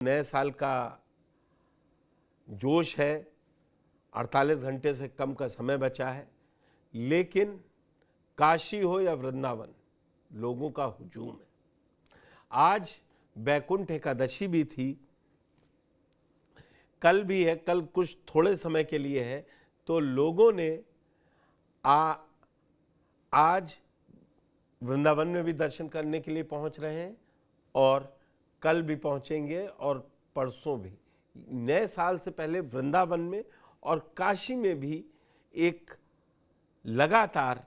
नए साल का जोश है, 48 घंटे से कम का समय बचा है, लेकिन काशी हो या वृंदावन, लोगों का हुजूम है। आज बैकुंठ एकादशी भी थी, कल भी है, कल कुछ थोड़े समय के लिए है, तो लोगों ने आज वृंदावन में भी दर्शन करने के लिए पहुंच रहे हैं और कल भी पहुंचेंगे और परसों भी। नए साल से पहले वृंदावन में और काशी में भी एक लगातार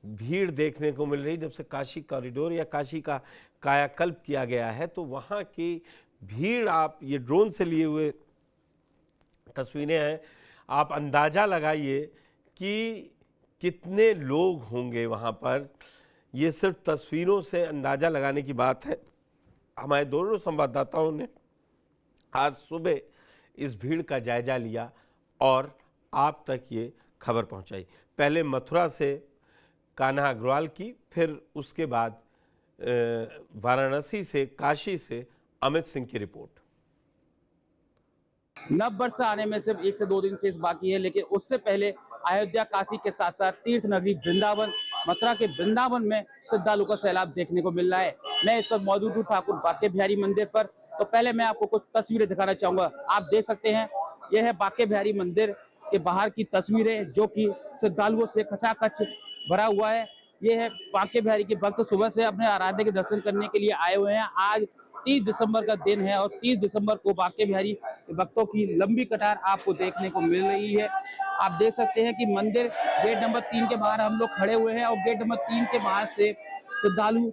भीड़ देखने को मिल रही। जब से काशी कॉरिडोर या काशी का कायाकल्प किया गया है, तो वहाँ की भीड़, आप ये ड्रोन से लिए हुए तस्वीरें हैं, आप अंदाज़ा लगाइए कि कितने लोग होंगे वहाँ पर। ये सिर्फ तस्वीरों से अंदाज़ा लगाने की बात है। हमारे दोनों संवाददाताओं ने आज सुबह इस भीड़ का जायजा लिया और आप तक ये खबर पहुंचाई। पहले मथुरा से कान्हा अग्रवाल की, फिर उसके बाद वाराणसी से, काशी से अमित सिंह की रिपोर्ट। नव वर्ष आने में सिर्फ 1 से 2 दिन शेष बाकी है, लेकिन उससे पहले अयोध्या, काशी के साथ साथ तीर्थ नगरी वृंदावन, मथुरा के वृंदावन में श्रद्धालुओं का सैलाब देखने को मिल रहा है। मैं इस वक्त मौजूद हूँ ठाकुर बांके बिहारी मंदिर पर। तो पहले मैं आपको कुछ तस्वीरें दिखाना चाहूंगा। आप देख सकते हैं, यह है बांके बिहारी मंदिर के बाहर की तस्वीरें, जो कि श्रद्धालुओं से खचाखच भरा हुआ है। ये है बांके बिहारी के भक्त सुबह से अपने आराध्य के दर्शन करने के लिए आए हुए हैं। आज 30 दिसंबर का दिन है और 30 दिसंबर को बांके बिहारी भक्तों की लंबी कतार आपको देखने को मिल रही है। आप देख सकते हैं कि मंदिर गेट नंबर 3 के बाहर हम लोग खड़े हुए हैं और गेट नंबर 3 के बाहर से श्रद्धालु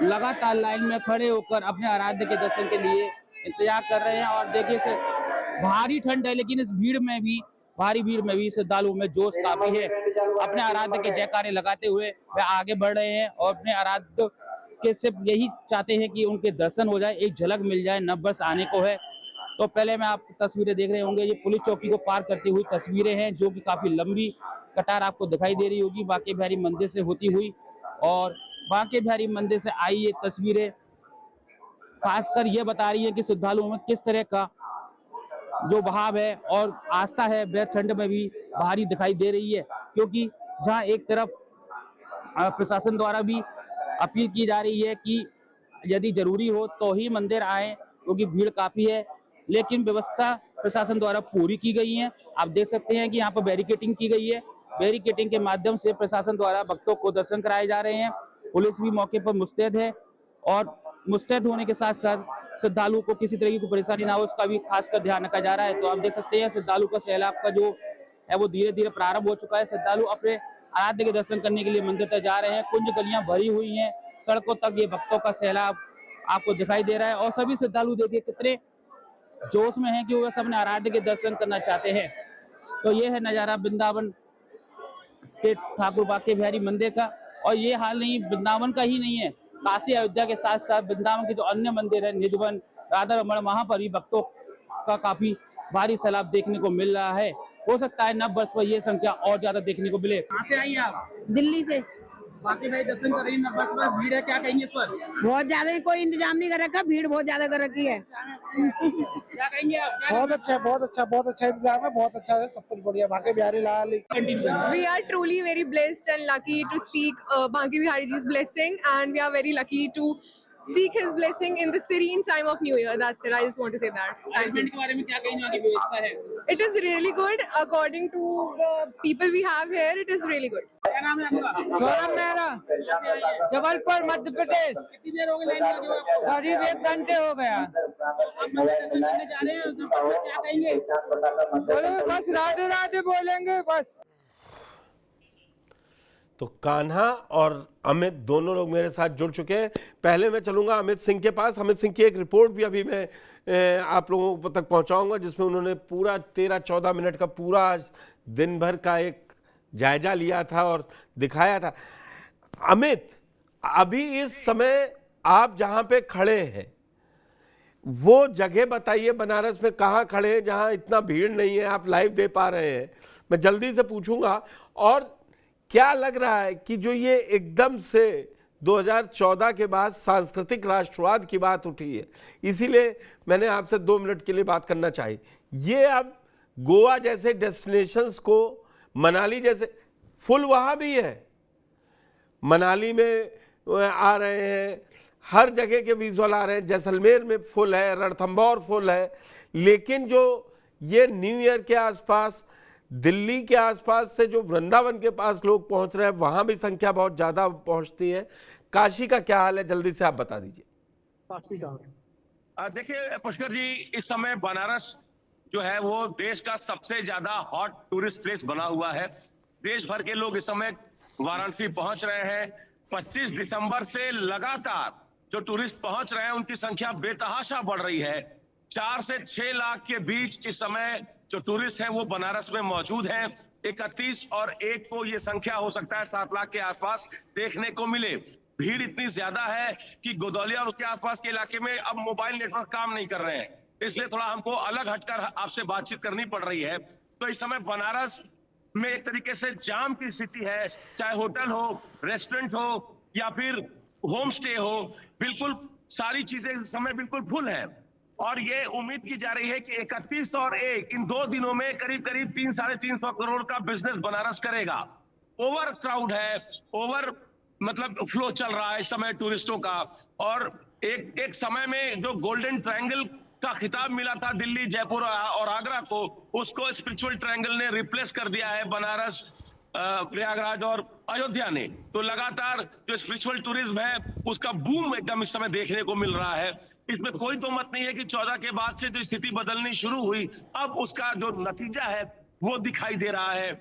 लगातार लाइन में खड़े होकर अपने आराध्य के दर्शन के लिए इंतजार कर रहे हैं। और देखिए से भारी ठंड है, लेकिन इस भीड़ में भी, भारी भीड़ में भी श्रद्धालुओं में जोश काफी है। अपने आराध्य के जयकारे लगाते हुए वे आगे बढ़ रहे हैं और अपने आराध्य के सिर्फ यही चाहते हैं कि उनके दर्शन हो जाए, एक झलक मिल जाए। नव वर्ष आने को है। तो पहले में आप तस्वीरें देख रहे होंगे, ये पुलिस चौकी को पार करती हुई तस्वीरें हैं, जो कि काफी लंबी कतार आपको दिखाई दे रही होगी बांके बिहारी मंदिर से होती हुई। और बांके बिहारी मंदिर से आई ये तस्वीरें खासकर ये बता रही है कि श्रद्धालुओं में किस तरह का जो भाव है और आस्था है, वह ठंड में भी भारी दिखाई दे रही है। क्योंकि जहां एक तरफ प्रशासन द्वारा भी अपील की जा रही है कि यदि जरूरी हो तो ही मंदिर आए, क्योंकि भीड़ काफी है, लेकिन व्यवस्था प्रशासन द्वारा पूरी की गई है। आप देख सकते हैं कि यहाँ पर बैरिकेटिंग की गई है। बैरिकेटिंग के माध्यम से प्रशासन द्वारा भक्तों को दर्शन कराए जा रहे हैं। पुलिस भी मौके पर मुस्तैद है और मुस्तैद होने के साथ साथ श्रद्धालुओं को किसी तरह की कोई परेशानी ना हो, उसका भी खासकर ध्यान रखा जा रहा है। तो आप देख सकते हैं श्रद्धालु का सैलाब का जो है वो धीरे धीरे प्रारंभ हो चुका है। श्रद्धालु अपने आराध्य के दर्शन करने के लिए मंदिर तक जा रहे हैं। कुंज गलियां भरी हुई हैं, सड़कों तक ये भक्तों का सैलाब आपको दिखाई दे रहा है। और सभी श्रद्धालु देखिए कितने जोश में हैं कि वो अपने आराध्य के दर्शन करना चाहते हैं। तो ये है नजारा वृंदावन के ठाकुर बांके बिहारी मंदिर का। और ये हाल नहीं वृंदावन का ही नहीं है, काशी अयोध्या के साथ साथ वृंदावन के जो अन्य मंदिर है, निधवन, राधा रमण, वहां पर भी भक्तों का काफी भारी सैलाब देखने को मिल रहा है। हो सकता है नव वर्ष पर यह संख्या और ज्यादा देखने को मिले। कहाँ से आई आप? दिल्ली से। बांके बिहारी दर्शन कर रही है, नव वर्ष पर भीड़ है, क्या कहेंगे इस पर? बहुत ज्यादा, कोई इंतजाम नहीं कर रखा, भीड़ बहुत ज्यादा कर रखी है। क्या कहेंगे आप? बहुत अच्छा इंतजाम है, बहुत अच्छा है, सब कुछ बढ़िया। बांके बिहारी लाल। We are truly very blessed and lucky to seek Banke Bihari Ji's blessing, and we are very lucky to seek his blessing in the serene time of New Year. That's it. I just want to say that. Thank you. के बारे में क्या कहेंगे, वहाँ की व्यवस्था है? It is really good. According to the people we have here, it is really good. क्या नाम है आपका? सौरभ मेहरा, जबलपुर, मध्य प्रदेश। कितनी देर हो गई लाइन में लगे हुए आपको? करीब 1 घंटे हो गया। आप मंदिर दर्शन करने जा रहे हैं, तो क्या कहेंगे? बोलो बस राधे राधे बोलेंगे बस। तो कान्हा और अमित दोनों लोग मेरे साथ जुड़ चुके हैं। पहले मैं चलूंगा अमित सिंह के पास। अमित सिंह की एक रिपोर्ट भी अभी मैं आप लोगों तक पहुंचाऊंगा, जिसमें उन्होंने पूरा 13-14 मिनट का पूरा दिन भर का एक जायजा लिया था और दिखाया था। अमित, अभी इस समय आप जहां पे खड़े हैं, वो जगह बताइए बनारस में कहाँ खड़े हैं जहां इतना भीड़ नहीं है, आप लाइव दे पा रहे हैं। मैं जल्दी से पूछूंगा। और क्या लग रहा है कि जो ये एकदम से 2014 के बाद सांस्कृतिक राष्ट्रवाद की बात उठी है, इसीलिए मैंने आपसे 2 मिनट के लिए बात करना चाहिए। ये अब गोवा जैसे डेस्टिनेशंस को, मनाली जैसे, फुल वहाँ भी है, मनाली में आ रहे हैं, हर जगह के विजुअल आ रहे हैं, जैसलमेर में फुल है, रणथंभौर फुल है, लेकिन जो ये न्यू ईयर के आसपास दिल्ली के आसपास से जो वृंदावन के पास लोग पहुंच रहे हैं, वहां भी संख्या बहुत ज्यादा पहुंचती है। काशी का क्या हाल है, जल्दी से आप बता दीजिए। देखिए पुष्कर जी, इस समय बनारस जो है वो देश का सबसे ज्यादा हॉट टूरिस्ट प्लेस बना हुआ है। देश भर के लोग इस समय वाराणसी पहुंच रहे हैं। 25 दिसंबर से लगातार जो टूरिस्ट पहुंच रहे हैं उनकी संख्या बेतहाशा बढ़ रही है। 4 से 6 लाख के बीच इस समय जो टूरिस्ट हैं वो बनारस में मौजूद हैं। 31 और 1 को ये संख्या हो सकता है 7 लाख के आसपास देखने को मिले। भीड़ इतनी ज्यादा है कि गोदौलिया और उसके आसपास के इलाके में अब मोबाइल नेटवर्क काम नहीं कर रहे हैं, इसलिए थोड़ा हमको अलग हटकर आपसे बातचीत करनी पड़ रही है। तो इस समय बनारस में एक तरीके से जाम की स्थिति है, चाहे होटल हो, रेस्टोरेंट हो या फिर होम स्टे हो, बिल्कुल सारी चीजें इस समय बिल्कुल फुल है। और ये उम्मीद की जा रही है कि 31 और 1 इन 2 दिनों में करीब करीब 300-350 करोड़ का बिजनेस बनारस करेगा। ओवर क्राउड है, ओवर मतलब फ्लो चल रहा है इस समय टूरिस्टों का। और एक समय में जो गोल्डन ट्रायंगल का खिताब मिला था दिल्ली, जयपुर और आगरा को, उसको स्पिरिचुअल ट्रायंगल ने रिप्लेस कर दिया है बनारस, प्रयागराज और अयोध्या ने। तो लगातार जो स्पिरिचुअल टूरिज्म है उसका बूम एकदम इस समय देखने को मिल रहा है। इसमें कोई तो मत नहीं है कि 14 के बाद से जो स्थिति बदलनी शुरू हुई, अब उसका जो नतीजा है वो दिखाई दे रहा है।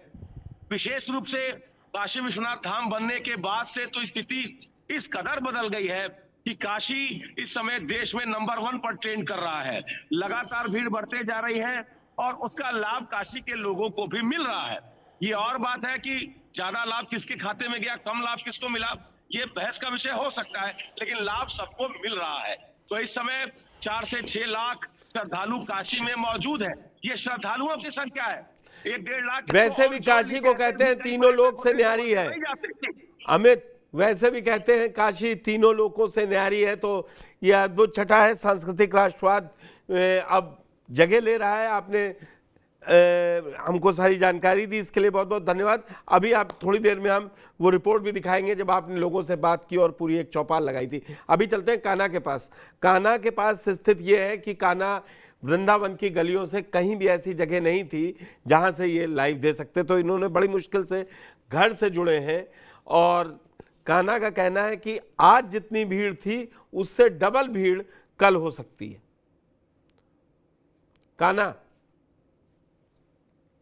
विशेष रूप से काशी विश्वनाथ धाम बनने के बाद से तो स्थिति इस कदर बदल गई है कि काशी इस समय देश में नंबर 1 पर ट्रेंड कर रहा है। लगातार भीड़ बढ़ते जा रही है और उसका लाभ काशी के लोगों को भी मिल रहा है। ये और बात है कि ज्यादा लाभ किसके खाते में गया, कम लाभ किसको मिला, ये बहस का विषय हो सकता है, लेकिन लाभ सबको मिल रहा है। तो इस समय 4 से 6 लाख श्रद्धालु काशी में मौजूद है। ये श्रद्धालुओं की संख्या है, 1-1.5 लाख। वैसे भी काशी को कहते हैं तीनों लोक से न्यारी है अमित, वैसे भी कहते हैं काशी तीनों लोकों से न्यारी है। तो यह अद्भुत छटा है, सांस्कृतिक राष्ट्रवाद अब जगह ले रहा है। आपने हमको सारी जानकारी दी, इसके लिए बहुत बहुत धन्यवाद। अभी आप थोड़ी देर में हम वो रिपोर्ट भी दिखाएंगे जब आपने लोगों से बात की और पूरी एक चौपाल लगाई थी। अभी चलते हैं कान्हा के पास। कान्हा के पास स्थित ये है कि कान्हा वृंदावन की गलियों से कहीं भी ऐसी जगह नहीं थी जहां से ये लाइव दे सकते, तो इन्होंने बड़ी मुश्किल से घर से जुड़े हैं। और कान्हा का कहना है कि आज जितनी भीड़ थी उससे डबल भीड़ कल हो सकती है। कान्हा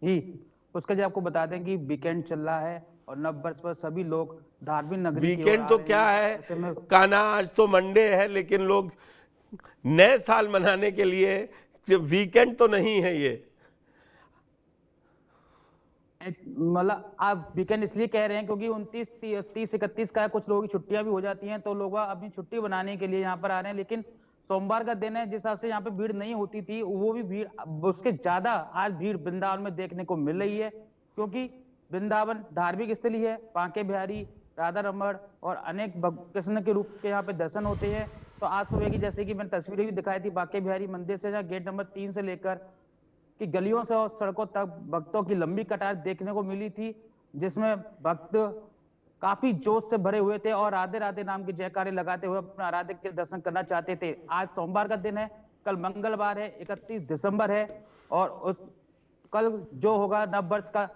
जी, उसका जी आपको बता दें कि वीकेंड चल रहा है और नववर्ष पर सभी लोग धार्मिक नगरी की ओर वीकेंड आ तो रहे क्या हैं। है ऐसे में कान्हा, आज तो मंडे है, लेकिन लोग नए साल मनाने के लिए वीकेंड तो नहीं है ये। मतलब आप वीकेंड इसलिए कह रहे हैं क्योंकि 29, 30, 31 का कुछ लोगों की छुट्टियां भी हो जाती हैं, तो लोग अपनी छुट्टी बनाने के लिए यहाँ पर आ रहे हैं। लेकिन सोमवार का दिन है, जिस हिसाब से यहाँ पे भीड़ नहीं होती थी, वो भी भीड़ उसके ज्यादा आज भीड़ वृंदावन में देखने को मिल रही है। क्योंकि वृंदावन धार्मिक स्थली है, बांके बिहारी, राधा रमण और अनेक कृष्ण के रूप के यहाँ पे दर्शन होते हैं। तो आज सुबह की, जैसे कि मैंने तस्वीरें भी दिखाई थी, बांके बिहारी मंदिर से जहाँ गेट नंबर 3 से लेकर कि गलियों से और सड़कों तक भक्तों की लंबी कतार देखने को मिली थी, जिसमें भक्त काफी जोश से भरे हुए थे और राधे राधे नाम की जयकारे लगाते हुए अपने आराध्य के दर्शन करना चाहते थे। आज सोमवार का दिन है, कल मंगलवार है, 31 दिसंबर है और उस कल जो होगा नववर्ष का,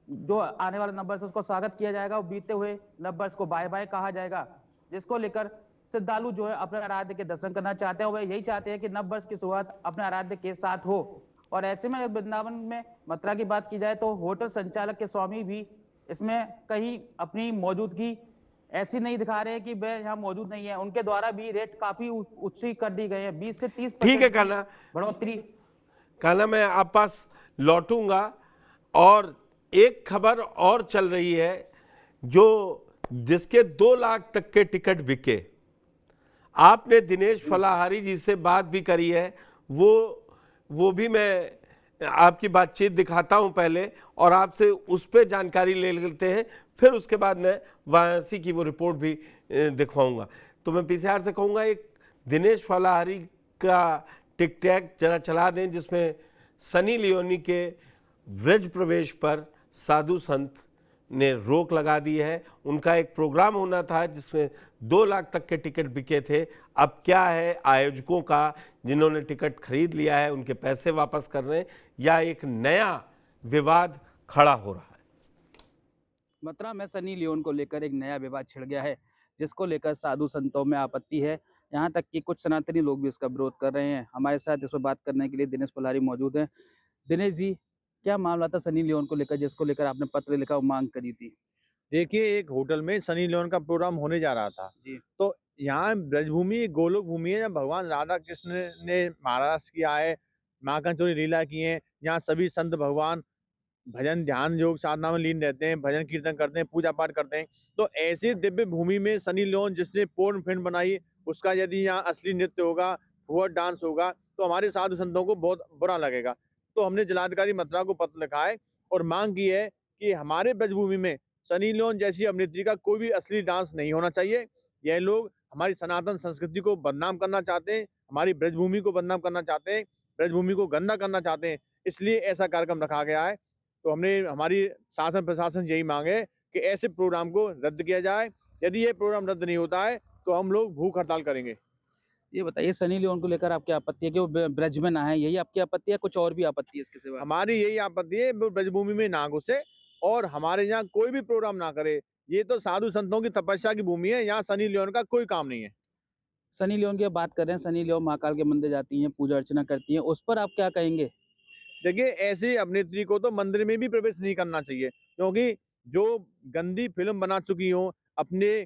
जो आने वाला नववर्ष उसको स्वागत किया जाएगा और बीते हुए नववर्ष को बाय बाय कहा जाएगा, जिसको लेकर श्रद्धालु जो है अपने आराध्य के दर्शन करना चाहते हैं। वह यही चाहते हैं कि नववर्ष की शुरुआत अपने आराध्य के साथ हो। और ऐसे में वृंदावन में मथुरा की बात की जाए तो होटल संचालक के स्वामी भी इसमें कहीं अपनी मौजूदगी ऐसी नहीं दिखा रहे हैं कि वह यहाँ मौजूद नहीं है। उनके द्वारा भी रेट काफी ऊंची कर दी गई है, 20 से 30% ठीक है कान्हा, बढ़ोतरी। कान्हा मैं आप पास लौटूंगा। और एक खबर और चल रही है जो जिसके 2 लाख तक के टिकट बिके। आपने दिनेश फलाहारी जी से बात भी करी है, वो भी मैं आपकी बातचीत दिखाता हूं पहले और आपसे उस पर जानकारी ले लेते हैं, फिर उसके बाद मैं वाराणसी की वो रिपोर्ट भी दिखवाऊंगा। तो मैं पीसीआर से कहूँगा एक दिनेश फलाहारी का टिक टैक जरा चला दें, जिसमें सनी लियोनी के व्रज प्रवेश पर साधु संत ने रोक लगा दी है। उनका एक प्रोग्राम होना था जिसमें 2 लाख तक के टिकट बिके थे। अब क्या है, आयोजकों का जिन्होंने टिकट खरीद लिया है उनके पैसे वापस कर रहे हैं या एक नया विवाद खड़ा हो रहा है? मथुरा में सनी लियोन को लेकर एक नया विवाद छिड़ गया है, जिसको लेकर साधु संतों में आपत्ति है। यहाँ तक कि कुछ सनातनी लोग भी इसका विरोध कर रहे हैं। हमारे साथ इस पर बात करने के लिए दिनेश फलाहारी मौजूद हैं। दिनेश जी, क्या मामला था सनी लियोन को लेकर, जिसको लेकर आपने पत्र लिखा और मांग करी थी? देखिए, एक होटल में सनी लियोन का प्रोग्राम होने जा रहा था। जी। तो यहाँ ब्रजभूमि गोलोक भूमि है, जहाँ भगवान राधा कृष्ण ने महाराज किया है, माखन-चोरी लीला की है। यहाँ सभी संत भगवान भजन, ध्यान, योग, साधना में लीन रहते हैं, भजन कीर्तन करते हैं, पूजा पाठ करते हैं। तो ऐसी दिव्य भूमि में सनी लियोन जिसने पोर्न फ़िल्म बनाई, उसका यदि यहाँ असली नृत्य होगा, फुहड़ डांस होगा, तो हमारे साधु संतों को बहुत बुरा लगेगा। तो हमने जिलाधिकारी मथुरा को पत्र लिखा है और माँग की है कि हमारे ब्रजभूमि में सनी लियोन जैसी अभिनेत्री का कोई भी असली डांस नहीं होना चाहिए। यह लोग हमारी सनातन संस्कृति को बदनाम करना चाहते हैं, हमारी ब्रजभूमि को बदनाम करना चाहते हैं, ब्रजभूमि को गंदा करना चाहते हैं, इसलिए ऐसा कार्यक्रम रखा गया है। तो हमने हमारी शासन प्रशासन से यही मांग है कि ऐसे प्रोग्राम को रद्द किया जाए। यदि ये प्रोग्राम रद्द नहीं होता है तो हम लोग भूख हड़ताल करेंगे। ये बताइए, सनी लियोन को लेकर आपकी आपत्ति है कि वो ब्रज में ना है, यही आपकी आपत्ति है, कुछ और भी आपत्ति है इसके सिवा? हमारी यही आपत्ति है, वो ब्रजभूमि में ना घुसे और हमारे यहाँ कोई भी प्रोग्राम ना करे। ये तो साधु संतों की तपस्या की भूमि है, यहाँ सनी लियोन का कोई काम नहीं है। सनी लियोन की बात कर रहे हैं, सनी लियोन महाकाल के मंदिर जाती हैं, पूजा अर्चना करती हैं, उस पर आप क्या कहेंगे? देखिए, ऐसी अभिनेत्री को तो मंदिर में भी प्रवेश नहीं करना चाहिए, क्योंकि जो गंदी फिल्म बना चुकी हो, अपने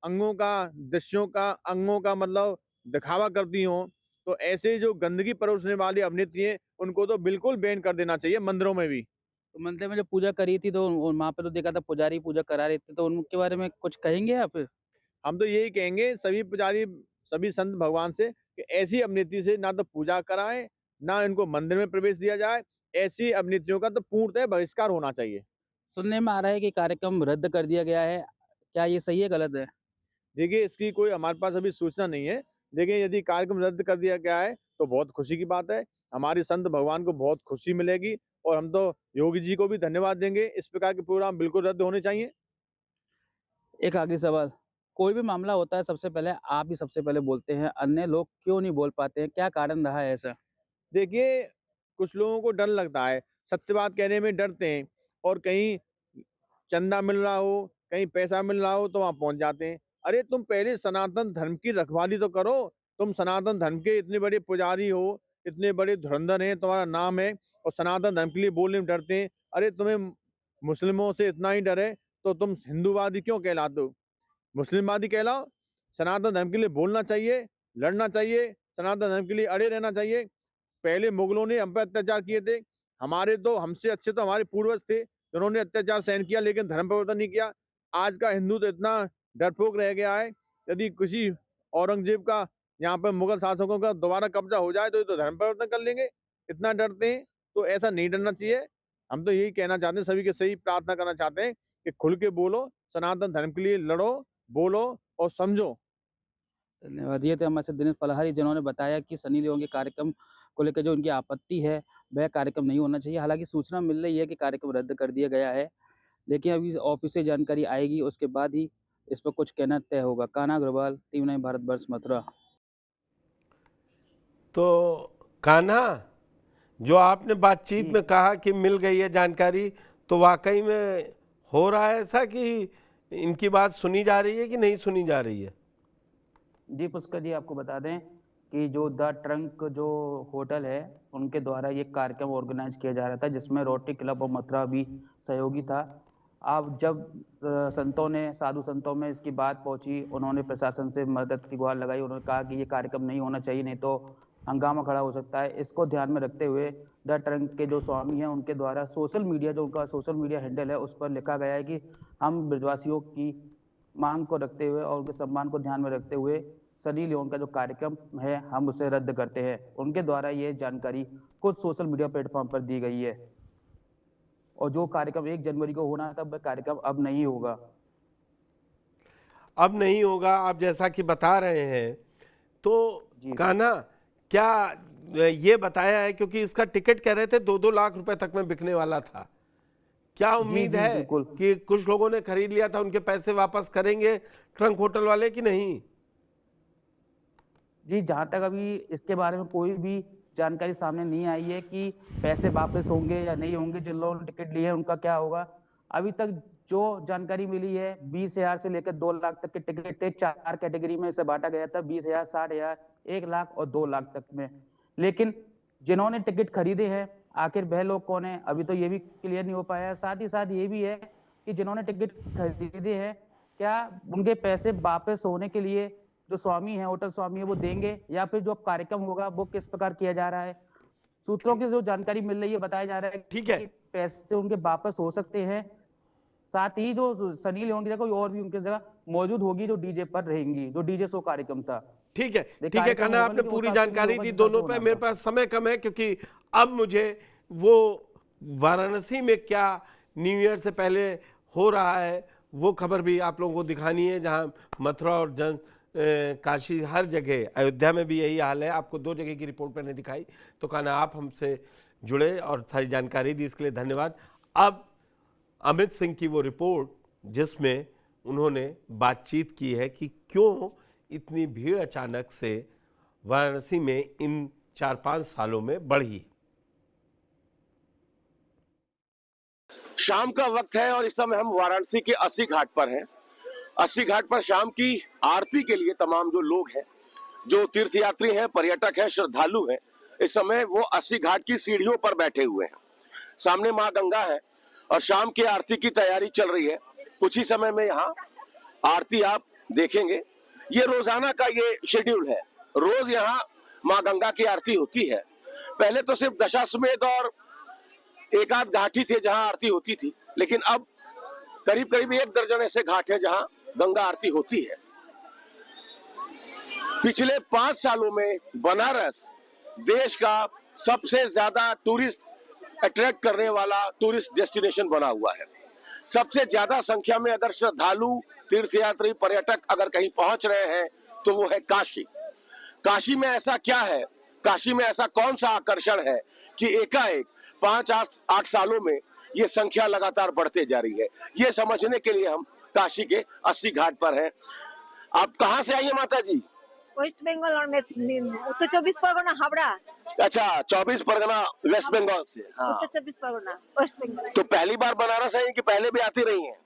अंगों का, दृश्यों का, अंगों का मतलब दिखावा करती हों, तो ऐसे जो गंदगी परोसने वाली अभिनेत्री हैं, उनको तो बिल्कुल बैन कर देना चाहिए मंदिरों में भी। तो मंदिर में जब पूजा करी थी तो वहाँ पे तो देखा था पुजारी पूजा करा रहे थे, तो उनके बारे में कुछ कहेंगे आप? हम तो यही कहेंगे सभी पुजारी, सभी संत भगवान से कि ऐसी अभिनेत्री से ना तो पूजा कराएँ, ना इनको मंदिर में प्रवेश दिया जाए। ऐसी अभिनेत्रियों का तो पूर्णतः बहिष्कार होना चाहिए। सुनने में आ रहा है कि कार्यक्रम रद्द कर दिया गया है, क्या ये सही है, गलत है? देखिए, इसकी कोई हमारे पास अभी सूचना नहीं है, लेकिन यदि कार्यक्रम रद्द कर दिया गया है, तो बहुत खुशी की बात है। हमारे संत भगवान को बहुत खुशी मिलेगी और हम तो योगी जी को भी धन्यवाद देंगे। इस प्रकार के प्रोग्राम बिल्कुल रद्द होने चाहिए। एक आखिरी सवाल, कोई भी मामला होता है सबसे पहले आप ही सबसे पहले बोलते हैं, अन्य लोग क्यों नहीं बोल पाते हैं? क्या कारण रहा है ऐसा? देखिए, कुछ लोगों को डर लगता है, सत्य बात कहने में डरते हैं और कहीं चंदा मिल रहा हो, कहीं पैसा मिल रहा हो तो वहाँ पहुँच जाते हैं। अरे तुम पहले सनातन धर्म की रखवाली तो करो। तुम सनातन धर्म के इतने बड़े पुजारी हो, इतने बड़े धुरंधर हैं, तुम्हारा नाम है और सनातन धर्म के लिए बोलने में डरते हैं। अरे तुम्हें मुस्लिमों से इतना ही डर है तो तुम हिंदूवादी क्यों कहलाते हो? मुस्लिमवादी कहलाओ। सनातन धर्म के लिए बोलना चाहिए, लड़ना चाहिए, सनातन धर्म के लिए अड़े रहना चाहिए। पहले मुगलों ने हम पे अत्याचार किए थे। हमारे तो हमसे अच्छे तो हमारे पूर्वज थे, जिन्होंने अत्याचार सहन किया लेकिन धर्म परिवर्तन नहीं किया। आज का हिंदू तो इतना डरपोक रह गया है, यदि किसी औरंगजेब का यहाँ पे मुगल शासकों का दोबारा कब्जा हो जाए तो ये तो धर्म परिवर्तन कर लेंगे। इतना डरते हैं, तो ऐसा नहीं डरना चाहिए। हम तो यही कहना चाहते हैं, सभी के सही प्रार्थना करना चाहते हैं कि खुल के बोलो, सनातन धर्म के लिए लड़ो, बोलो और समझो। धन्यवाद। ये थे हमारे साथ दिनेश पलाहारी, जिन्होंने बताया कि सनी लियोन के कार्यक्रम को लेकर जो उनकी आपत्ति है, वह कार्यक्रम नहीं होना चाहिए। हालाँकि सूचना मिल रही है कि कार्यक्रम रद्द कर दिया गया है, लेकिन अभी ऑफिस से जानकारी आएगी, उसके बाद ही इस पर कुछ कहना तय होगा। कान्हा अग्रवाल, टीवी 9 भारतवर्ष, मथुरा। तो कान्हा, जो आपने बातचीत में कहा कि मिल गई है जानकारी, तो वाकई में हो रहा है ऐसा कि इनकी बात सुनी जा रही है कि नहीं सुनी जा रही है? जी पुष्कर जी, आपको बता दें कि जो द ट्रंक जो होटल है, उनके द्वारा ये कार्यक्रम ऑर्गेनाइज किया जा रहा था, जिसमें रोटरी क्लब ऑफ मथुरा भी सहयोगी था। अब जब संतों ने, साधु संतों में इसकी बात पहुंची, उन्होंने प्रशासन से मदद की गुहार लगाई। उन्होंने कहा कि ये कार्यक्रम नहीं होना चाहिए, नहीं तो हंगामा खड़ा हो सकता है। इसको ध्यान में रखते हुए द ट्रंक के जो स्वामी हैं, उनके द्वारा सोशल मीडिया, जो उनका सोशल मीडिया हैंडल है, उस पर लिखा गया है कि हम ब्रजवासियों की मांग को रखते हुए और उनके सम्मान को ध्यान में रखते हुए सनी लियोन का जो कार्यक्रम है हम उसे रद्द करते हैं। उनके द्वारा ये जानकारी खुद सोशल मीडिया प्लेटफॉर्म पर दी गई है और जो कार्यक्रम 1 जनवरी को होना था वह कार्यक्रम अब नहीं होगा। अब नहीं होगा, आप जैसा कि बता रहे हैं। तो कान्हा, क्या ये बताया है, क्योंकि इसका टिकट कह रहे थे 2-2 लाख रुपए तक में बिकने वाला था, क्या उम्मीद है कि कुछ लोगों ने खरीद लिया था, उनके पैसे वापस करेंगे ट्रंक होटल वाले कि नहीं? जी, जहाँ तक अभी इसके बारे में कोई भी जानकारी सामने नहीं आई है कि पैसे वापस होंगे या नहीं होंगे, जिन लोगों ने टिकट लिए हैं उनका क्या होगा। अभी तक जो जानकारी मिली है 20,000 से लेकर 2 लाख तक के टिकट थे। 4 कैटेगरी में इसे बांटा गया था, 20,000, 60,000, 1 लाख और 2 लाख तक में। लेकिन जिन्होंने टिकट खरीदे हैं आखिर वह लोग कौन है, अभी तो ये भी क्लियर नहीं हो पाया है। साथ ही साथ ये भी है कि जिन्होंने टिकट खरीदे हैं क्या उनके पैसे वापस होने के लिए जो स्वामी है, होटल स्वामी है, वो देंगे या फिर जो कार्यक्रम होगा वो किस प्रकार किया जा रहा है। सूत्रों की जो जानकारी मिल रही है बताया जा रहा है ठीक है, कि पैसे उनके वापस हो सकते हैं। साथ ही जो सनी लियोन की जगह कोई और भी उनकी जगह मौजूद होगी जो डीजे पर रहेंगी, जो डीजे शो कार्यक्रम था। ठीक है कान्हा, आपने पूरी जानकारी दी दोनों पे। मेरे पास समय कम है क्योंकि अब मुझे वो वाराणसी में क्या न्यू ईयर से पहले हो रहा है वो खबर भी आप लोगों को दिखानी है, जहां मथुरा और काशी, हर जगह, अयोध्या में भी यही हाल है। आपको 2 जगह की रिपोर्ट मैंने दिखाई। तो कान्हा, आप हमसे जुड़े और सारी जानकारी दी, इसके लिए धन्यवाद। अब अमित सिंह की वो रिपोर्ट जिसमें उन्होंने बातचीत की है कि क्यों इतनी भीड़ अचानक से वाराणसी में इन 4-5 सालों में बढ़ी। शाम का वक्त है और इस समय हम वाराणसी के अस्सी घाट पर हैं। अस्सी घाट पर शाम की आरती के लिए तमाम जो लोग हैं, जो तीर्थयात्री हैं, पर्यटक हैं, श्रद्धालु हैं, इस समय वो अस्सी घाट की सीढ़ियों पर बैठे हुए हैं। सामने माँ गंगा है और शाम की आरती की तैयारी चल रही है। कुछ ही समय में यहाँ आरती आप देखेंगे। ये रोजाना का ये शेड्यूल है, रोज यहाँ माँ गंगा की आरती होती है। पहले तो सिर्फ दशाश्वमेध और एक आध घाट ही थे जहाँ आरती होती थी, लेकिन अब करीब करीब 1 दर्जन ऐसे घाट है जहाँ गंगा आरती होती है। पिछले 5 सालों में बनारस देश का सबसे ज्यादा टूरिस्ट अट्रैक्ट करने वाला टूरिस्ट डेस्टिनेशन बना हुआ है। सबसे ज्यादा संख्या में अगर श्रद्धालु, तीर्थयात्री, पर्यटक अगर कहीं पहुंच रहे हैं तो वो है काशी। काशी में ऐसा क्या है, काशी में ऐसा कौन सा आकर्षण है कि एकाएक 5-8 सालों में ये संख्या लगातार बढ़ते जा रही है। ये समझने के लिए हम काशी के अस्सी घाट पर हैं। आप कहाँ से आई है माता जी? वेस्ट बंगाल और उत्तर 24 परगना, हावड़ा। अच्छा, 24 परगना वेस्ट बंगाल से। हाँ। उत्तर 24 परगना वेस्ट बंगाल। तो पहली बार बनारस आई कि पहले भी आती रही हैं?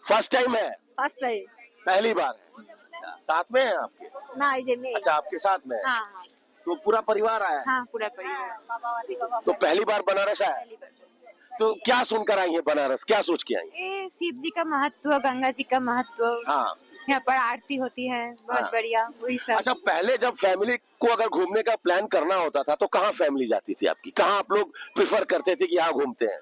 फर्स्ट टाइम है? फर्स्ट टाइम, पहली बार है। अच्छा, साथ में है आपके? ना इधर में। अच्छा, आपके साथ में है। हाँ। तो पूरा परिवार आया है? हाँ, पूरा परिवार। तो पहली बार बनारस आया? तो क्या सुनकर आई है बनारस, क्या सोच के आई? ये शिव जी का महत्व, गंगा जी का महत्व। हाँ, यहाँ पर आरती होती है, बहुत हाँ। बढ़िया, वही सब। अच्छा, पहले जब फैमिली को अगर घूमने का प्लान करना होता था तो कहाँ फैमिली जाती थी आपकी? कहाँ आप लोग प्रिफर करते थे कि यहाँ घूमते हैं?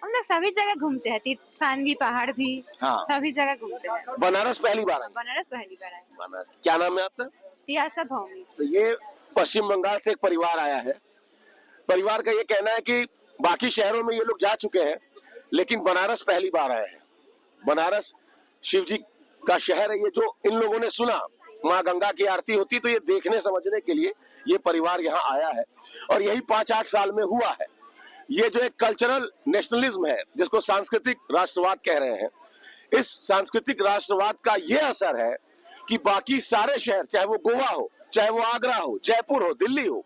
हम लोग सभी जगह घूमते हैं, तीर्थ स्थान भी, पहाड़ भी। हाँ। सभी जगह घूमते हैं। बनारस पहली बार आई? बनारस पहली बार आए। बनारस, क्या नाम है आपका? तिहासा भूमि। तो ये पश्चिम बंगाल से एक परिवार आया है। परिवार का ये कहना है कि बाकी शहरों में ये लोग जा चुके हैं लेकिन बनारस पहली बार आए हैं। बनारस शिव जी का शहर है ये, जो इन लोगों ने सुना माँ गंगा की आरती होती तो ये देखने समझने के लिए ये परिवार यहाँ आया है और यही 5-8 साल में हुआ है। ये जो एक कल्चरल नेशनलिज्म है, जिसको सांस्कृतिक राष्ट्रवाद कह रहे हैं, इस सांस्कृतिक राष्ट्रवाद का ये असर है कि बाकी सारे शहर, चाहे वो गोवा हो, चाहे वो आगरा हो, जयपुर हो, दिल्ली हो,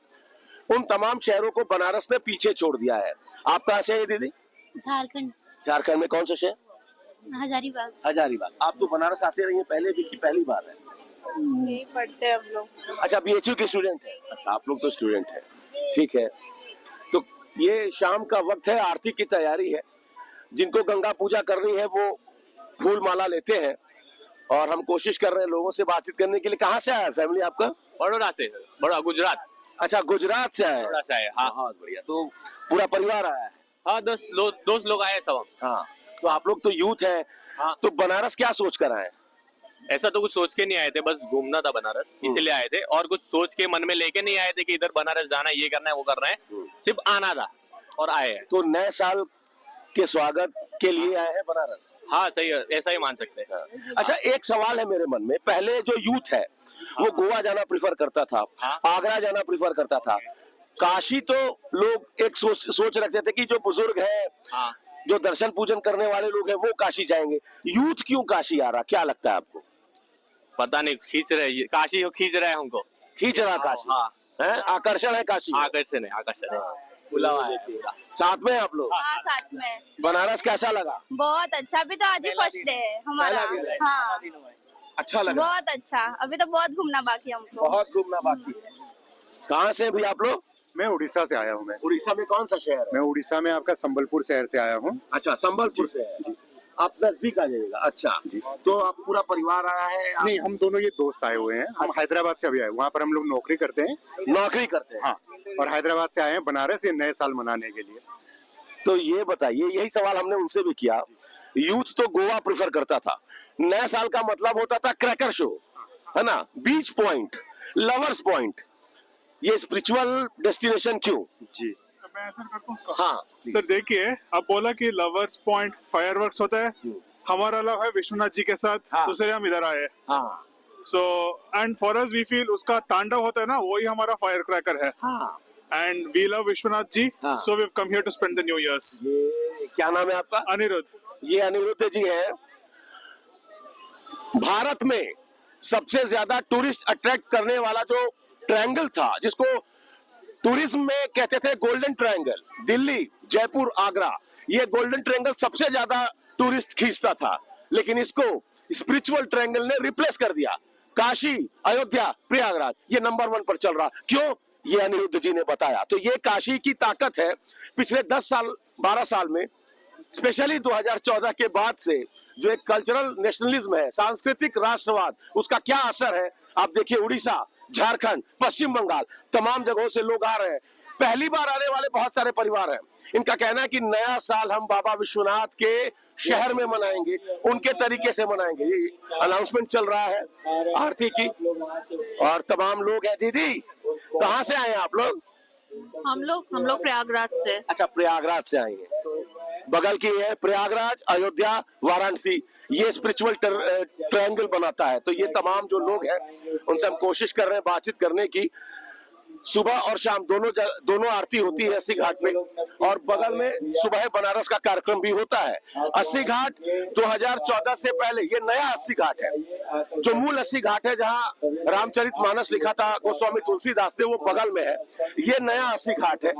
उन तमाम शहरों को बनारस ने पीछे छोड़ दिया है। आप कहाँ से है दीदी? झारखंड। झारखंड में कौन सा शहर? हजारीबाग। हजारीबाग। आप तो बनारस आते रही हैं पहले भी कि पहली बार है? यही पढ़ते हैं हम लोग। अच्छा, बीएचयू के स्टूडेंट है? अच्छा, आप लोग तो स्टूडेंट है, ठीक है। तो ये शाम का वक्त है, आरती की तैयारी है। जिनको गंगा पूजा करनी है वो फूल माला लेते हैं और हम कोशिश कर रहे हैं लोगों से बातचीत करने के लिए। कहाँ से आया फैमिली आपका? बड़ौदा से। बड़ौदा, गुजरात। अच्छा, गुजरात से आया? बड़ौदा से आए। हाँ, बहुत बढ़िया। तो पूरा परिवार आया है? हाँ, दोस्त लोग आए सब हम। हाँ, तो आप लोग तो यूथ है। हाँ। तो बनारस क्या सोच कर आए? ऐसा तो कुछ सोच के नहीं आए थे, बस घूमना था बनारस, इसीलिए आए थे। और कुछ सोच के मन में लेके नहीं आए थे कि इधर बनारस जाना है, ये करना है, वो करना है, सिर्फ आना था और आए हैं। तो नए साल के स्वागत के लिए आए हैं बनारस। हाँ सही है, ऐसा ही मान सकते हैं। अच्छा, एक सवाल है मेरे मन में, पहले जो यूथ है वो गोवा जाना प्रिफर करता था, आगरा जाना प्रिफर करता था, काशी तो लोग एक सोच रखते थे कि जो बुजुर्ग है, जो दर्शन पूजन करने वाले लोग हैं वो काशी जाएंगे। यूथ क्यों काशी आ रहा, क्या लगता है आपको? पता नहीं, खींच रहे काशी, खींच रहे हैं हमको, खींच रहा काशी। है आकर्षण है काशी, आकर्षण है, आकर्षण है। खुला हुआ है। साथ में आप लोग? हाँ साथ में। बनारस कैसा लगा? बहुत अच्छा, अभी तो आज ही फर्स्ट डे है हमारा। हाँ अच्छा लगा? बहुत अच्छा, अभी तो बहुत घूमना बाकी है हमको। बहुत घूमना बाकी है। कहाँ से भी आप लोग? मैं उड़ीसा से आया हूँ। मैं उड़ीसा में कौन सा शहर है? मैं उड़ीसा में आपका संबलपुर शहर से आया हूँ। अच्छा, संबलपुर से है जी। आप नजदीक आ जाइएगा। अच्छा जी। तो आप पूरा परिवार आया है? नहीं, हम दोनों ये दोस्त आए हुए हैं। हम हैदराबाद से अभी आए, वहाँ पर हम लोग नौकरी करते हैं। नौकरी करते हैं? हाँ, और हैदराबाद से आए हैं बनारस ये नए साल मनाने के लिए। तो ये बताइए, यही सवाल हमने उनसे भी किया, यूथ तो गोवा प्रेफर करता था, नए साल का मतलब होता था क्रैकर शो, है ना, बीच पॉइंट, लवर्स पॉइंट, ये स्पिरिचुअल डेस्टिनेशन क्यों? जी मैं आंसर करता हूँ उसका। हाँ सर देखिए, आप बोला कि लवर्स पॉइंट फायरवर्क्स होता है, हमारा लव है विश्वनाथ जी के साथ, दूसरे हम इधर आए। हाँ। So and for us we feel उसका तांडव होता है ना, वही हमारा फायर क्रैकर है। And we love Vishwanath ji, so we have come here to spend the new years. क्या नाम है आपका? अनिरुद्ध। ये अनिरुद्ध जी हैं। भारत में सबसे ज्यादा टूरिस्ट अट्रैक्ट करने वाला जो ट्रायंगल था, जिसको टूरिज्म में कहते थे गोल्डन ट्रायंगल, दिल्ली, जयपुर, आगरा, ये गोल्डन ट्रायंगल सबसे ज्यादा टूरिस्ट खींचता था, लेकिन इसको स्पिरिचुअल ट्रायंगल ने रिप्लेस कर दिया। काशी, अयोध्या, प्रयागराज ये नंबर 1 पर चल रहा। क्यों? ये अनिरुद्ध जी ने बताया। तो ये काशी की ताकत है। पिछले 10 साल 12 साल में, स्पेशली 2014 के बाद से जो एक कल्चरल नेशनलिज्म है, सांस्कृतिक राष्ट्रवाद, उसका क्या असर है आप देखिए। उड़ीसा, झारखंड, पश्चिम बंगाल, तमाम जगहों से लोग आ रहे हैं। पहली बार आने वाले बहुत सारे परिवार हैं। इनका कहना है कि नया साल हम बाबा विश्वनाथ के शहर में मनाएंगे, उनके तरीके से मनाएंगे। ये अनाउंसमेंट चल रहा है आरती की, और तमाम लोग हैं। दीदी कहाँ से आए हैं आप लोग? हम लोग प्रयागराज से। अच्छा, प्रयागराज से आए हैं। तो बगल की है प्रयागराज, अयोध्या, वाराणसी, ये स्पिरिचुअल ट्रायंगल बनाता है। तो ये तमाम जो लोग हैं उनसे हम कोशिश कर रहे हैं बातचीत करने की। सुबह और शाम दोनों आरती होती है अस्सी घाट में, और बगल में सुबह बनारस का कार्यक्रम भी होता है। अस्सी घाट 2014 से पहले ये नया अस्सी घाट है। जो मूल अस्सी घाट है जहाँ रामचरितमानस लिखा था गोस्वामी तुलसीदास ने, वो बगल में है। ये नया अस्सी घाट है।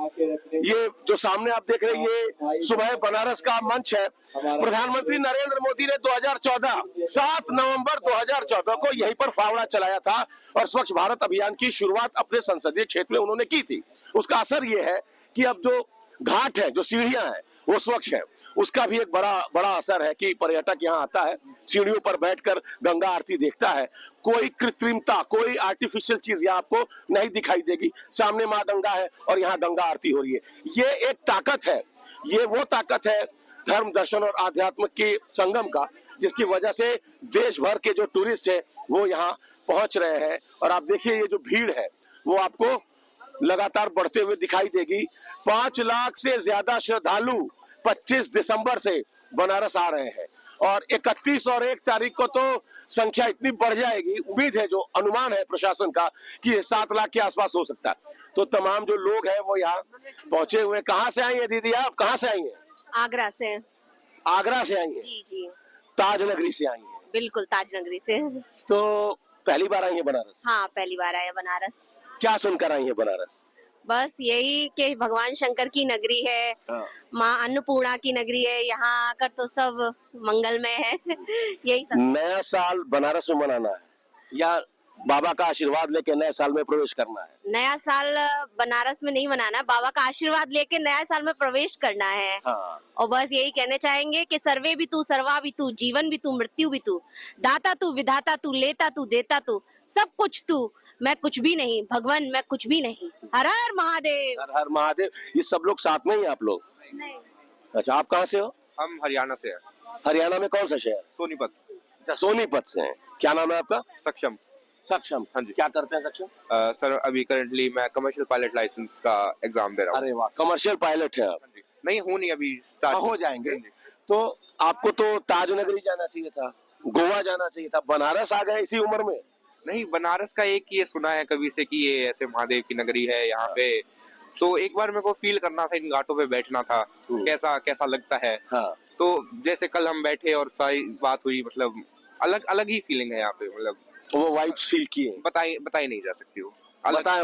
ये जो सामने आप देख रहे हैं ये सुबह बनारस का मंच है। प्रधानमंत्री नरेंद्र मोदी ने 2014 7 नवंबर 2014 को यहीं पर फावड़ा चलाया था और स्वच्छ भारत अभियान की शुरुआत अपने संसदीय क्षेत्र में उन्होंने की थी। उसका असर ये है कि अब जो घाट है, जो सीढ़ियां हैं, वो स्वच्छ है। उसका भी एक बड़ा असर है कि पर्यटक यहाँ आता है, सीढ़ियों पर बैठकर गंगा आरती देखता है। कोई कृत्रिमता, कोई आर्टिफिशियल चीज यहाँ आपको नहीं दिखाई देगी। सामने माँ गंगा है और यहाँ गंगा आरती हो रही है। ये एक ताकत है, ये वो ताकत है धर्म, दर्शन और आध्यात्म के संगम का, जिसकी वजह से देश भर के जो टूरिस्ट है वो यहाँ पहुंच रहे हैं। और आप देखिए ये जो भीड़ है वो आपको लगातार बढ़ते हुए दिखाई देगी। 5 लाख से ज्यादा श्रद्धालु 25 दिसंबर से बनारस आ रहे हैं, और 31 और 1 तारीख को तो संख्या इतनी बढ़ जाएगी। उम्मीद है, जो अनुमान है प्रशासन का, कि 7 लाख के आसपास हो सकता है। तो तमाम जो लोग हैं वो यहाँ पहुंचे हुए। कहाँ से आई है दीदी आप? कहाँ से आई है? आगरा से। आगरा से आई है? जी जी। ताज नगरी से आई है? बिल्कुल, ताज नगरी से। तो पहली बार आई है बनारस? हाँ, पहली बार आए बनारस। क्या सुनकर आई है बनारस? बस यही कि भगवान शंकर की नगरी है, माँ अन्नपूर्णा की नगरी है, यहाँ आकर तो सब मंगलमय है। यही सब। नया साल बनारस में मनाना है या बाबा का आशीर्वाद लेके नए साल में प्रवेश करना है? नया साल बनारस में नहीं मनाना, बाबा का आशीर्वाद लेके नया साल में प्रवेश करना है। और बस यही कहने चाहेंगे कि सर्वे भी तू, सर्वा भी तू, जीवन भी तू, मृत्यु भी तू, दाता तू, विधाता तू, लेता तू, देता तू, सब कुछ तू, मैं कुछ भी नहीं, भगवान मैं कुछ भी नहीं। हर हर महादेव। हर हर महादेव। ये सब लोग साथ में ही आप लोग? नहीं। अच्छा, आप कहाँ से हो? हम हरियाणा से हैं। हरियाणा में कौन सा शहर? सोनीपत। अच्छा, सोनीपत से हैं। क्या नाम है आपका? सक्षम। सक्षम। हाँ जी। क्या करते हैं सक्षम? सर अभी करंटली मैं कमर्शियल पायलट लाइसेंस का एग्जाम दे रहा हूँ। अरे वाह, कमर्शियल पायलट है आप? नहीं हूँ नहीं, अभी स्टार्ट हो जाएंगे। तो आपको तो ताजनगरी जाना चाहिए था, गोवा जाना चाहिए था, बनारस आ गए इसी उम्र में? नहीं, बनारस का एक ये सुना है कभी से कि ये ऐसे महादेव की नगरी है यहाँ पे, तो एक बार मेरे को फील करना था, इन घाटों पे बैठना था, कैसा कैसा लगता है। हाँ। तो जैसे कल हम बैठे और सारी बात हुई, मतलब अलग अलग ही फीलिंग है यहाँ पे, मतलब वो वाइब्स फील किए? बताई नहीं जा सकती वो,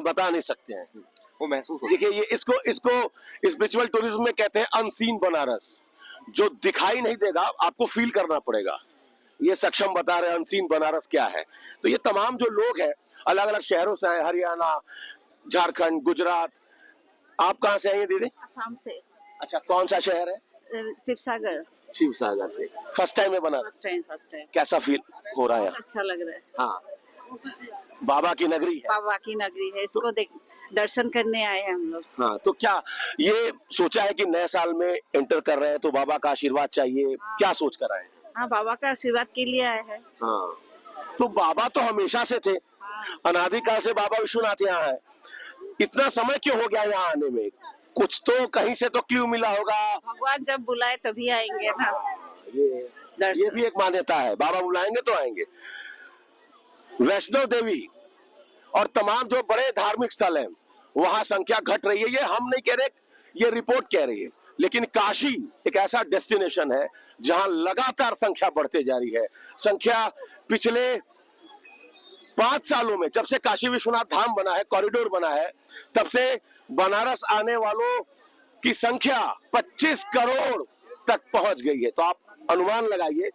बता नहीं सकते हैं, वो महसूस हो। देखिए, ये इसको स्पिरिचुअल टूरिज्म में कहते हैं अनसीन बनारस। जो दिखाई नहीं देगा, आपको फील करना पड़ेगा। ये सक्षम बता रहे हैं अनसीन बनारस क्या है। तो ये तमाम जो लोग हैं अलग अलग शहरों से हैं, हरियाणा, झारखंड, गुजरात। आप कहाँ से आई हैं दीदी? आसाम से। अच्छा, कौन सा शहर है? शिवसागर। शिवसागर से। फर्स्ट टाइम है बनारस? First time. कैसा फील हो रहा है? अच्छा लग रहा है। हाँ, बाबा की नगरी है। बाबा की नगरी है, इसको दर्शन करने आए हैं हम लोग। हाँ, तो क्या ये सोचा है कि नए साल में एंटर कर रहे हैं तो बाबा का आशीर्वाद चाहिए? क्या सोच कर आए हैं? हाँ, बाबा का आशीर्वाद के लिए आए हैं। हाँ, तो बाबा तो हमेशा से थे, अनादिकाल से बाबा विश्वनाथ यहाँ है। इतना समय क्यों हो गया यहाँ आने में? कुछ तो कहीं से तो क्ल्यू मिला होगा। भगवान जब बुलाए तभी आएंगे ना। ये भी एक मान्यता है, बाबा बुलाएंगे तो आएंगे। वैष्णो देवी और तमाम जो बड़े धार्मिक स्थल हैं वहां संख्या घट रही है। ये हम नहीं कह रहे, ये रिपोर्ट कह रही है। लेकिन काशी एक ऐसा डेस्टिनेशन है जहां लगातार संख्या बढ़ते जा रही है। संख्या पिछले 5 सालों में, जब से काशी विश्वनाथ धाम बना है, कॉरिडोर बना है, तब से बनारस आने वालों की संख्या 25 करोड़ तक पहुंच गई है। तो आप अनुमान लगाइए,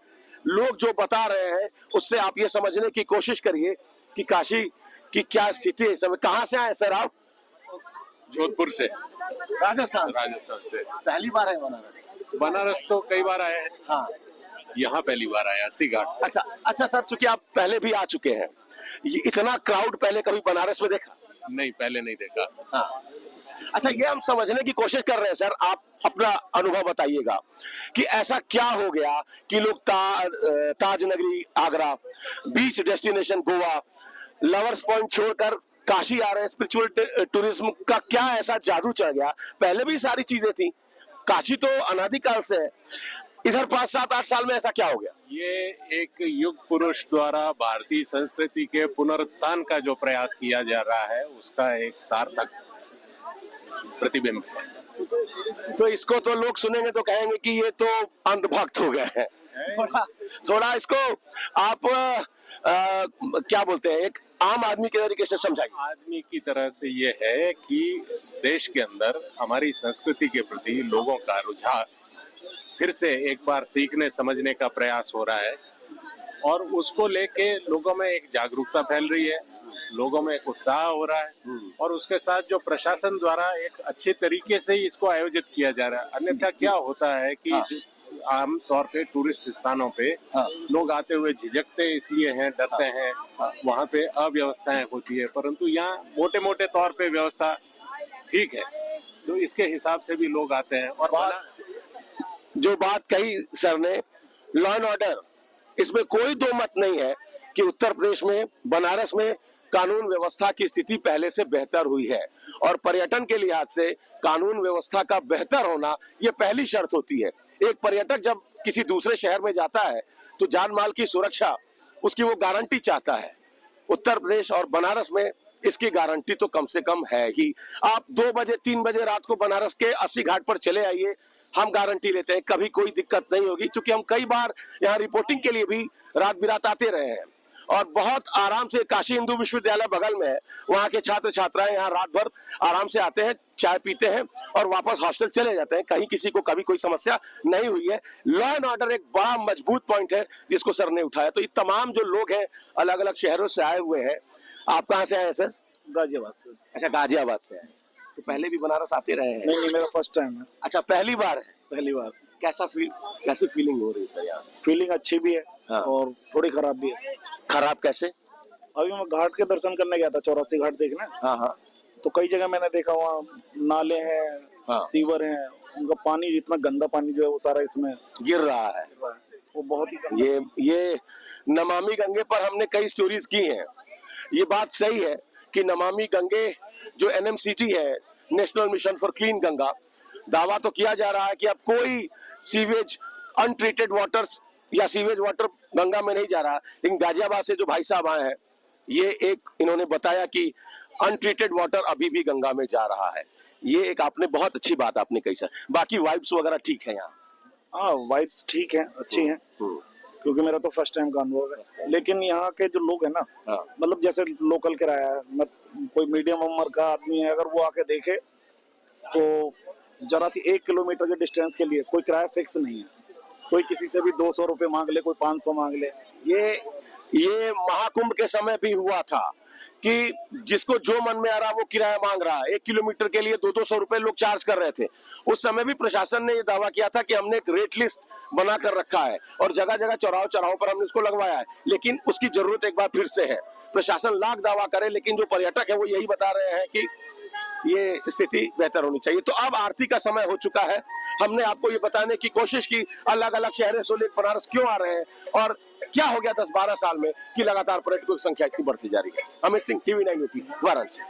लोग जो बता रहे हैं उससे आप ये समझने की कोशिश करिए कि काशी की क्या स्थिति है इस समय। कहाँ से आए सर आप? जोधपुर से। राजस्थान से। पहली बार है बनारस? बनारस तो कई बार आए हैं। हाँ, यहाँ पहली बार आया, अस्सी घाट। अच्छा सर, चूंकि आप पहले भी आ चुके हैं, ये इतना क्राउड पहले कभी बनारस में देखा? नहीं, पहले नहीं देखा। हाँ। अच्छा, ये हम समझने की कोशिश कर रहे हैं सर, आप अपना अनुभव बताइएगा कि ऐसा क्या हो गया कि लोग ताज नगरी आगरा, बीच डेस्टिनेशन गोवा, लवर्स पॉइंट छोड़कर काशी आ रहे हैं। स्पिरिचुअल टूरिज्म का क्या ऐसा जादू चढ़ गया? पहले भी सारी चीजें थी, काशी तो अनादिकाल से है, इधर 5, 7, 8 साल में ऐसा क्या हो गया? ये एक युग पुरुष द्वारा भारतीय संस्कृति के पुनरुत्थान का जो प्रयास किया जा रहा है, उसका एक सार्थक प्रतिबिंब है। तो इसको तो लोग सुनेंगे तो कहेंगे कि ये तो अंधभक्त हो गए हैं। थोड़ा इसको आप क्या बोलते हैं, एक आम आदमी के तरीके से समझाइए। आदमी की तरह से ये है कि देश के अंदर हमारी संस्कृति के प्रति लोगों का रुझान फिर से एक बार सीखने समझने का प्रयास हो रहा है, और उसको लेके लोगों में एक जागरूकता फैल रही है, लोगों में एक उत्साह हो रहा है, और उसके साथ जो प्रशासन द्वारा एक अच्छे तरीके से ही इसको आयोजित किया जा रहा है। अन्यथा क्या होता है कि आम तौर पे टूरिस्ट स्थानों पे लोग आते हुए झिझकते इसलिए हैं, डरते हैं, वहाँ पे अव्यवस्थाएं होती है, परंतु यहाँ मोटे मोटे तौर पे व्यवस्था ठीक है, तो इसके हिसाब से भी लोग आते हैं। और जो बात कही सर ने, लॉ एंड ऑर्डर, इसमें कोई दो मत नहीं है कि उत्तर प्रदेश में, बनारस में कानून व्यवस्था की स्थिति पहले से बेहतर हुई है, और पर्यटन के लिहाज से कानून व्यवस्था का बेहतर होना ये पहली शर्त होती है। एक पर्यटक जब किसी दूसरे शहर में जाता है तो जान माल की सुरक्षा उसकी वो गारंटी चाहता है। उत्तर प्रदेश और बनारस में इसकी गारंटी तो कम से कम है ही। आप 2 बजे 3 बजे रात को बनारस के 80 घाट पर चले आइए, हम गारंटी लेते हैं कभी कोई दिक्कत नहीं होगी, क्योंकि हम कई बार यहाँ रिपोर्टिंग के लिए भी रात बिरात आते रहे हैं, और बहुत आराम से काशी हिंदू विश्वविद्यालय बगल में है, वहाँ के छात्र छात्राएं यहाँ रात भर आराम से आते हैं, चाय पीते हैं और वापस हॉस्टल चले जाते हैं। कहीं किसी को कभी कोई समस्या नहीं हुई है। लॉ एंड ऑर्डर एक बड़ा मजबूत पॉइंट है जिसको सर ने उठाया। तो ये तमाम जो लोग हैं अलग अलग शहरों से आए हुए हैं। आप कहाँ से आए हैं सर? गाजियाबाद से। अच्छा, गाजियाबाद से आए, तो पहले भी बनारस आते रहे हैं? नहीं, मेरा फर्स्ट टाइम है। अच्छा, पहली बार है? पहली बार। कैसी फीलिंग हो रही है सर यहाँ? फीलिंग अच्छी भी है और थोड़ी खराब भी है। खराब कैसे? अभी मैं घाट के दर्शन करने गया था, 84 घाट देखने। हाँ। तो कई जगह मैंने देखा वहाँ नाले हैं, सीवर हैं, उनका पानी, इतना गंदा पानी जो है वो सारा इसमें गिर रहा है, वो बहुत ही ये नमामि गंगे पर हमने कई स्टोरीज की हैं। ये बात सही है कि नमामि गंगे जो NMCG है, national mission for clean Ganga, दावा तो किया जा रहा है कि अब कोई सीवेज अनट्रीटेड वाटर्स या सीवेज वाटर गंगा में नहीं जा रहा। लेकिन गाजियाबाद से जो भाई साहब आए हैं, ये एक इन्होंने बताया कि अनट्रीटेड वाटर अभी भी गंगा में जा रहा है। ये एक आपने बहुत अच्छी बात आपने कही सर। बाकी वाइब्स वगैरह ठीक है यहाँ? हाँ, वाइब्स ठीक है, अच्छी हैं, क्योंकि मेरा तो फर्स्ट टाइम का अनुभव है। लेकिन यहाँ के जो लोग हैं ना, मतलब जैसे लोकल किराया है, कोई मीडियम उम्र का आदमी है, अगर वो आके देखे तो जरा सी 1 किलोमीटर के डिस्टेंस के लिए कोई किराया फिक्स नहीं है। कोई किसी से भी 200 रुपये मांग ले, कोई 500 मांग ले। ये महाकुंभ के समय भी हुआ था कि जिसको जो मन में आ रहा वो किराया मांग रहा है। 1 किलोमीटर के लिए 200 रुपए लोग चार्ज कर रहे थे। उस समय भी प्रशासन ने ये दावा किया था कि हमने एक रेट लिस्ट बना कर रखा है और जगह जगह चौराहों पर हमने इसको लगवाया है। लेकिन उसकी जरूरत एक बार फिर से है। प्रशासन लाख दावा करे, लेकिन जो पर्यटक है वो यही बता रहे हैं कि ये स्थिति बेहतर होनी चाहिए। तो अब आरती का समय हो चुका है। हमने आपको ये बताने की कोशिश की अलग अलग शहरों से लोग बनारस क्यों आ रहे हैं और क्या हो गया 10-12 साल में कि लगातार पर्यटकों की संख्या इतनी बढ़ती जा रही है। Amit Singh, TV9 UP, Varanasi.